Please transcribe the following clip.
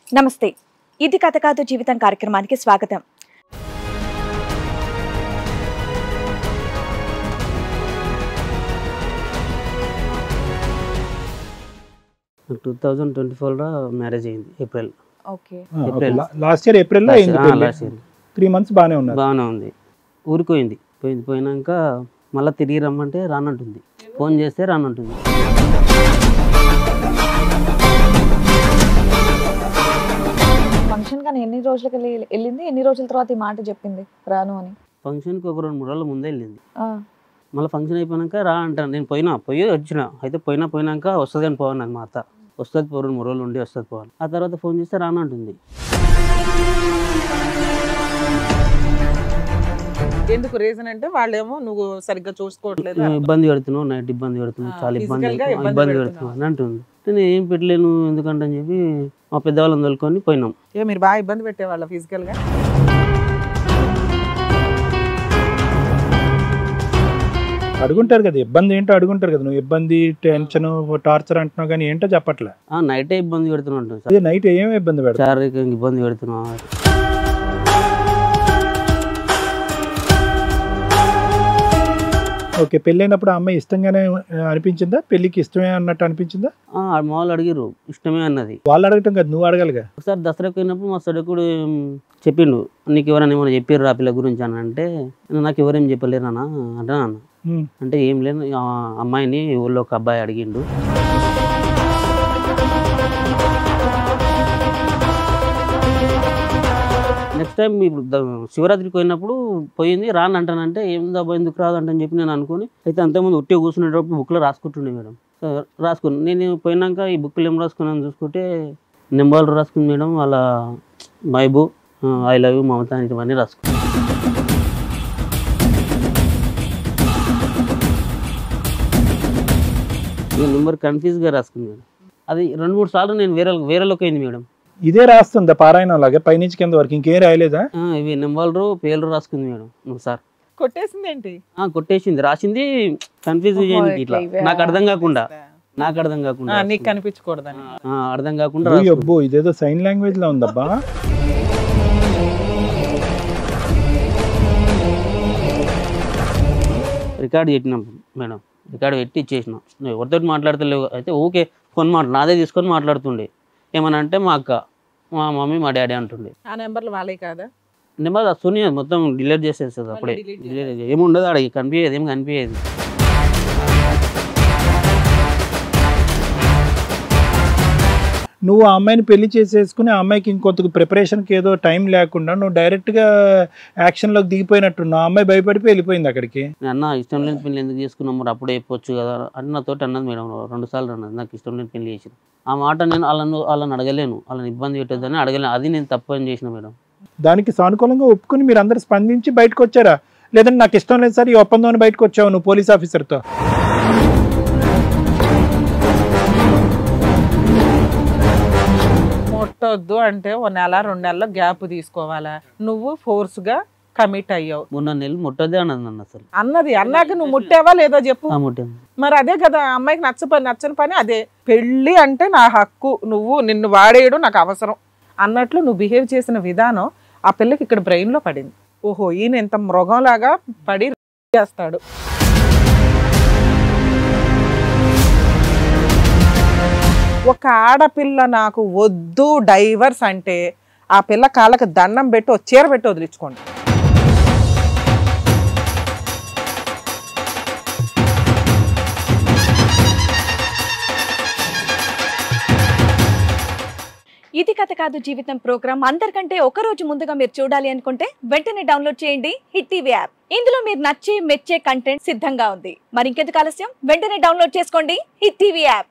నమస్తే, ఇది కథ కాదు జీవితం కార్యక్రమానికి స్వాగతం. నాకు 2024లో మ్యారేజ్ అయింది, ఏప్రిల్. ఓకే, లాస్ట్ ఇయర్ ఏప్రిల్లో అయింది. లాస్ట్ ఇయర్ 3 months బాగానే ఉన్నారు. బాగానే ఉంది. ఊరిపోయింది. పోయినాక మళ్ళీ తిరిగి రమ్మంటే రానంటుంది, ఫోన్ చేస్తే రానంటుంది. ఫంక్షన్ కానీ ఎన్ని రోజులకి వెళ్ళింది, ఎన్ని రోజుల తర్వాత ఈ మాట చెప్పింది రాను అని? ఫంక్షన్కి ఒక 2-3 రోజుల ముందే వెళ్ళింది. మళ్ళీ ఫంక్షన్ అయిపోయాక రా అంటాను. నేను పోయి వచ్చిన. అయితే పోయినాక వస్తుంది అని పోవాలి. నాకు మా అత్త వస్తుంది, 2-3 రోజులు ఉండి వస్తుంది పోవాలి. ఆ తర్వాత ఫోన్ చేస్తే రానంటుంది. ఎందుకు రీజన్ అంటే వాళ్ళేమో నువ్వు సరిగ్గా చూసుకోవట్లేదు, ఇబ్బంది పెడుతున్నావు, నైట్ ఇబ్బంది పెడుతున్నావు, చాలా ఇబ్బంది పెడుతున్నావు అని అంటుంది. నేను ఏం పెట్టలేను ఎందుకంటే అని చెప్పి మా పెద్దవాళ్ళని తోలుకొని పోయినాం. మీరు బాగా ఇబ్బంది పెట్టేవాళ్ళ ఫిజికల్ గా? అడుగుంటారు కదా, ఇబ్బంది ఏంటో అడుగుంటారు కదా. నువ్వు ఇబ్బంది, టెన్షన్, టార్చర్ అంటున్నావు కానీ ఏంటో చెప్పట్లే. నైటే ఇబ్బంది పెడుతున్నా. అదే నైట్ ఏమి ఇబ్బంది పెడతా? శారీరకంగా ఇబ్బంది పెడుతున్నా. ఓకే, పెళ్ళైనప్పుడు ఆ అమ్మాయి ఇష్టంగానే అనిపించిందా? పెళ్లికి ఇష్టమే అన్నట్టు అనిపించిందా? మామూలు అడిగిరు, ఇష్టమే అన్నది. వాళ్ళు అడగటం కదా, నువ్వు అడగాలిగా. ఒకసారి దసరాకి పోయినప్పుడు మా సడకుడు చెప్పిండు, నీకు ఎవరైనా ఏమైనా చెప్పారు ఆ పిల్ల గురించి అని అంటే, నాకు ఎవరేం చెప్పలేరు అన్న అంటే అన్న. అంటే ఏం లేదు, అమ్మాయిని ఊళ్ళో ఒక అబ్బాయి అడిగిండు. నెక్స్ట్ టైం ఇప్పుడు శివరాత్రికి పోయినప్పుడు పోయింది రాను అంటానంటే, ఏందబ్బా ఎందుకు రాదంటని చెప్పి నేను అనుకుని అయితే అంతకుముందు ఒట్టి కూర్చునేటప్పుడు బుక్లో రాసుకుంటుండే మేడం. రాసుకుని నేను పోయినాక ఈ బుక్లు ఏం రాసుకున్నాను చూసుకుంటే నెంబర్లు రాసుకుంది మేడం. వాళ్ళ మైబు, ఐ లవ్ యూ, మమత ఇవన్నీ రాసుకున్నాను. నెంబర్ కన్ఫ్యూజ్గా రాసుకుంది మేడం. అది 2-3 సార్లు నేను వేరేలోకి అయింది మేడం. ఇదే రాస్తుందా పారాయణం లాగా పైనుంచి కింద వరకు? ఇంకేం రాయలేదా? ఇవి నెంబర్లు పేర్లు రాసుకుంది మేడం. సార్ కొట్టేసింది ఏంటి? కొట్టేసింది, రాసింది కన్ఫ్యూజ్ చేయండి ఇట్లా, నాకు అర్థం కాకుండా నీకు కనిపించకూడదని అర్థం కాకుండా. అబ్బో, ఇదేదో సైన్ లాంగ్వేజ్ లో ఉందబ్బా. రికార్డ్ పెట్టినాం మేడం, రికార్డ్ పెట్టి ఇచ్చేసినాం. ఎవరితో మాట్లాడతలేవు అయితే ఓకే, ఫోన్ నాదే తీసుకొని మాట్లాడుతుండే. ఏమన్నా అంటే మా అక్క, మా మమ్మీ, మా డాడీ అంటుండే. ఆ నెంబర్లు వాళ్ళే కాదా? నెంబర్ వస్తుంది మొత్తం డిలీట్ చేసేస్తుంది అప్పుడే. ఏముండదు ఆడ, కనిపించేది ఏం కనిపించేది. నువ్వు ఆ అమ్మాయిని పెళ్లి చేసేసుకుని ఆ అమ్మాయికి ఇంకొంత ప్రిపరేషన్కి ఏదో టైం లేకుండా నువ్వు డైరెక్ట్గా యాక్షన్లోకి దిగిపోయినట్టు ఆ అమ్మాయి భయపడిపోయి వెళ్ళిపోయింది అక్కడికి. అన్న ఇష్టం లేని పెళ్లి ఎందుకు చేసుకున్నాం మరి, అప్పుడే చెప్పొచ్చు కదా అని నాతో అన్నది మేడం. 2 సార్లు అన్నది, నాకు ఇష్టం లేని పెళ్లి చేసింది. ఆ మాట నేను వాళ్ళని అడగలేను, వాళ్ళని ఇబ్బంది పెట్టొద్దని అడగలేను. అది నేను తప్పు అని చేసిన మేడం. దానికి సానుకూలంగా ఒప్పుకుని మీరు అందరు స్పందించి బయటకు వచ్చారా? లేదంటే నాకు ఇష్టం లేదు సార్ ఈ ఒప్పందం బయటకు వచ్చావు నువ్వు పోలీస్ ఆఫీసర్తో? ముట్టొద్దు అంటే 1 నెల 2 నెలల గ్యాప్ తీసుకోవాలా? నువ్వు ఫోర్స్ గా కమిట్ అయ్యావు. 3 నెలలు ముట్టదే అన్నది నన్ను అసలు. అన్నాక నువ్వు ముట్టావా లేదా చెప్పు. ముట్టాను. మరి అదే కదా అమ్మాయికి నచ్చని పని అదే. పెళ్ళి అంటే నా హక్కు, నిన్ను వాడేయడం నాకు అవసరం అన్నట్లు నువ్వు బిహేవ్ చేసిన విధానం ఆ పిల్లకి ఇక్కడ బ్రెయిన్ లో పడింది. ఓహో, ఈయన ఎంత మృగంలాగా పడి చేస్తాడు. ఒక ఆడపిల్ల నాకు వద్దు డైవర్స్ అంటే ఆ పిల్ల కాళ్ళకి దండం పెట్టి చీర పెట్టి వదిలించుకోండి. ఇది కథ కాదు జీవితం ప్రోగ్రామ్ అందరికంటే ఒక రోజు ముందుగా మీరు చూడాలి అనుకుంటే వెంటనే డౌన్లోడ్ చేయండి హిట్ టీవీ యాప్. ఇందులో మీరు నచ్చే మెచ్చే కంటెంట్ సిద్ధంగా ఉంది. మరి ఇంకెందుకు ఆలస్యం, వెంటనే డౌన్లోడ్ చేసుకోండి హిట్ టీవీ యాప్.